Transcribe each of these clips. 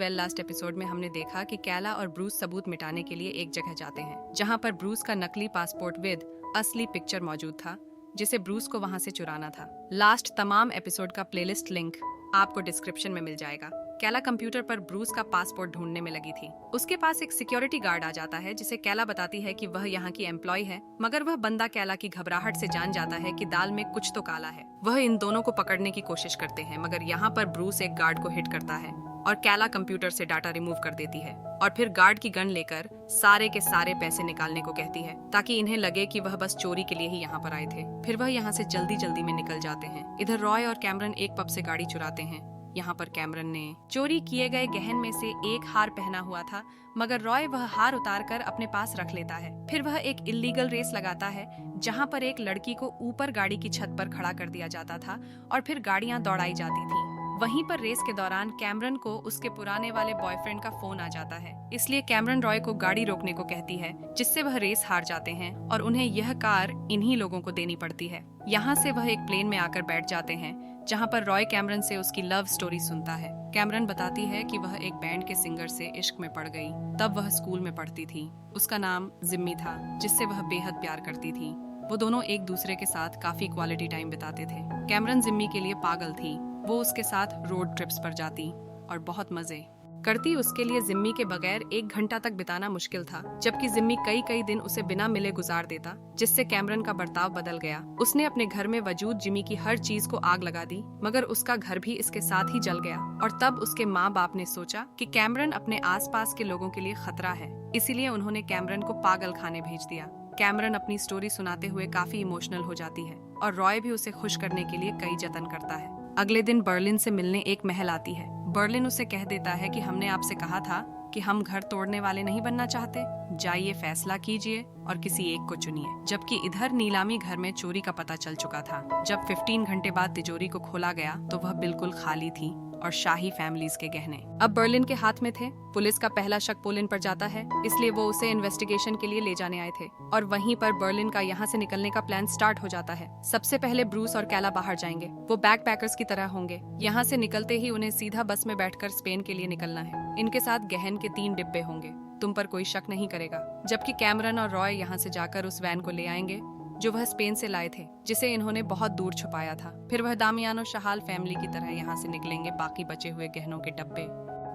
Last episode में हमने देखा कि कैला और ब्रूस सबूत मिटाने के लिए एक जगह जाते हैं, जहां पर ब्रूस का नकली पासपोर्ट विद असली पिक्चर मौजूद था, जिसे ब्रूस को वहां से चुराना था। लास्ट तमाम एपिसोड का प्लेलिस्ट लिंक आपको डिस्क्रिप्शन में मिल जाएगा। कैला कंप्यूटर पर ब्रूस का पासपोर्ट ढूंढने में लगी थी। उसके पास एक सिक्योरिटी गार्ड आ जाता है, जिसे कैला बताती है कि वह यहाँ की एम्प्लॉय है, मगर वह बंदा कैला की घबराहट से जान जाता है कि दाल में कुछ तो काला है। वह इन दोनों को पकड़ने की कोशिश करते हैं, मगर यहाँ पर ब्रूस एक गार्ड को हिट करता है और कैला कंप्यूटर से डाटा रिमूव कर देती है और फिर गार्ड की गन लेकर सारे के सारे पैसे निकालने को कहती है, ताकि इन्हें लगे कि वह बस चोरी के लिए ही यहाँ पर आए थे। फिर वह यहाँ से जल्दी जल्दी में निकल जाते हैं। इधर रॉय और कैमरन एक पब से गाड़ी चुराते हैं। यहाँ पर कैमरन ने चोरी किए गए गहन में से एक हार पहना हुआ था, मगर रॉय वह हार उतारकर अपने पास रख लेता है। फिर वह एक इल्लीगल रेस लगाता है, जहाँ पर एक लड़की को ऊपर गाड़ी की छत पर खड़ा कर दिया जाता था और फिर गाड़ियाँ दौड़ाई जाती थी। वहीं पर रेस के दौरान कैमरन को उसके पुराने वाले बॉयफ्रेंड का फोन आ जाता है, इसलिए कैमरन रॉय को गाड़ी रोकने को कहती है, जिससे वह रेस हार जाते हैं और उन्हें यह कार इन्हीं लोगों को देनी पड़ती है। यहाँ से वह एक प्लेन में आकर बैठ जाते हैं, जहाँ पर रॉय कैमरन से उसकी लव स्टोरी सुनता है। कैमरन बताती है कि वह एक बैंड के सिंगर से इश्क में पड़ गई। तब वह स्कूल में पढ़ती थी। उसका नाम जिम्मी था, जिससे वह बेहद प्यार करती थी। वो दोनों एक दूसरे के साथ काफी क्वालिटी टाइम बिताते थे। कैमरन जिम्मी के लिए पागल थी। वो उसके साथ रोड ट्रिप्स पर जाती और बहुत मजे करती। उसके लिए जिम्मी के बगैर 1 घंटा तक बिताना मुश्किल था, जबकि जिम्मी कई दिन उसे बिना मिले गुजार देता, जिससे कैमरन का बर्ताव बदल गया। उसने अपने घर में वजूद जिम्मी की हर चीज को आग लगा दी, मगर उसका घर भी इसके साथ ही जल गया। और तब उसके माँ बाप ने सोचा कि कैमरन अपने आसपास के लोगों के लिए खतरा है, इसीलिए उन्होंने कैमरन को पागल खाने भेज दिया। कैमरन अपनी स्टोरी सुनाते हुए काफी इमोशनल हो जाती है और रॉय भी उसे खुश करने के लिए कई जतन करता है। अगले दिन बर्लिन से मिलने एक महल आती है। बर्लिन उसे कह देता है कि हमने आपसे कहा था कि हम घर तोड़ने वाले नहीं बनना चाहते। जाइए, फैसला कीजिए और किसी एक को चुनिए। जबकि इधर नीलामी घर में चोरी का पता चल चुका था। जब 15 घंटे बाद तिजोरी को खोला गया तो वह बिल्कुल खाली थी और शाही फैमिलीज के गहने अब बर्लिन के हाथ में थे। पुलिस का पहला शक पोलिन पर जाता है, इसलिए वो उसे इन्वेस्टिगेशन के लिए ले जाने आए थे। और वहीं पर बर्लिन का यहाँ से निकलने का प्लान स्टार्ट हो जाता है। सबसे पहले ब्रूस और कैला बाहर जाएंगे। वो बैकपैकर्स की तरह होंगे। यहाँ से निकलते ही उन्हें सीधा बस में बैठकर स्पेन के लिए निकलना है। इनके साथ गहन के 3 डिब्बे होंगे। तुम पर कोई शक नहीं करेगा। जबकि कैमरन और रॉय यहाँ से जाकर उस वैन को ले आएंगे जो वह स्पेन से लाए थे, जिसे इन्होंने बहुत दूर छुपाया था। फिर वह दामियानो शहाल फैमिली की तरह यहाँ से निकलेंगे बाकी बचे हुए गहनों के डब्बे।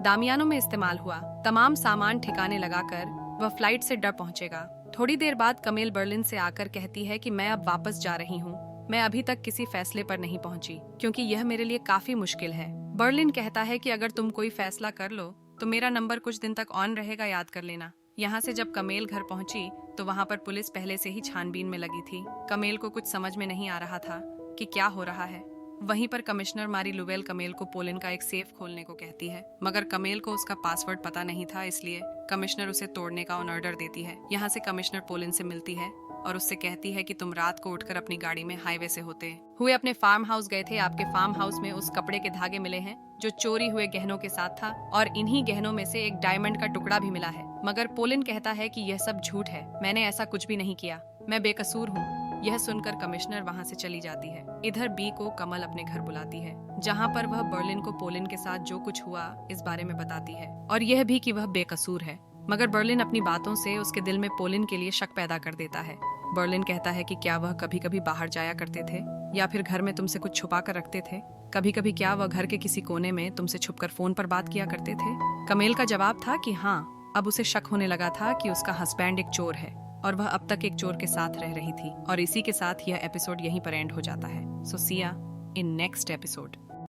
दामियानो में इस्तेमाल हुआ तमाम सामान ठिकाने लगाकर वह फ्लाइट से डर पहुंचेगा। थोड़ी देर बाद कमेल बर्लिन से आकर कहती है कि मैं अब वापस जा रही हूँ। मैं अभी तक किसी फैसले पर नहीं पहुंची, क्योंकि यह मेरे लिए काफी मुश्किल है। बर्लिन कहता है कि अगर तुम कोई फैसला कर लो तो मेरा नंबर कुछ दिन तक ऑन रहेगा, याद कर लेना। यहाँ से जब कमेल घर पहुंची तो वहाँ पर पुलिस पहले से ही छानबीन में लगी थी। कमेल को कुछ समझ में नहीं आ रहा था कि क्या हो रहा है। वहीं पर कमिश्नर मारी लुवेल कमेल को पोलिन का एक सेफ खोलने को कहती है, मगर कमेल को उसका पासवर्ड पता नहीं था, इसलिए कमिश्नर उसे तोड़ने का ऑर्डर देती है। यहाँ से कमिश्नर पोलिन से मिलती है और उससे कहती है कि तुम रात को उठकर अपनी गाड़ी में हाईवे से होते हुए अपने फार्म हाउस गए थे। आपके फार्म हाउस में उस कपड़े के धागे मिले हैं जो चोरी हुए गहनों के साथ था, और इन्हीं गहनों में से एक डायमंड का टुकड़ा भी मिला है। मगर पोलिन कहता है कि यह सब झूठ है, मैंने ऐसा कुछ भी नहीं किया, मैं बेकसूर हूँ। यह सुनकर कमिश्नर वहाँ से चली जाती है। इधर बी को कमल अपने घर बुलाती है, जहाँ पर वह बर्लिन को पोलिन के साथ जो कुछ हुआ इस बारे में बताती है, और यह भी कि वह बेकसूर है। मगर बर्लिन अपनी बातों से उसके दिल में पोलिन के लिए शक पैदा कर देता है। बर्लिन कहता है कि क्या वह कभी कभी बाहर जाया करते थे या फिर घर में तुमसे कुछ छुपा कर रखते थे। कभी कभी क्या वह घर के किसी कोने में तुमसे छुपकर फोन पर बात किया करते थे। कमेल का जवाब था कि हाँ, अब उसे शक होने लगा था कि उसका हस्बैंड एक चोर है और वह अब तक एक चोर के साथ रह रही थी। और इसी के साथ यह एपिसोड यहीं पर एंड हो जाता है। सो सी या इन नेक्स्ट एपिसोड।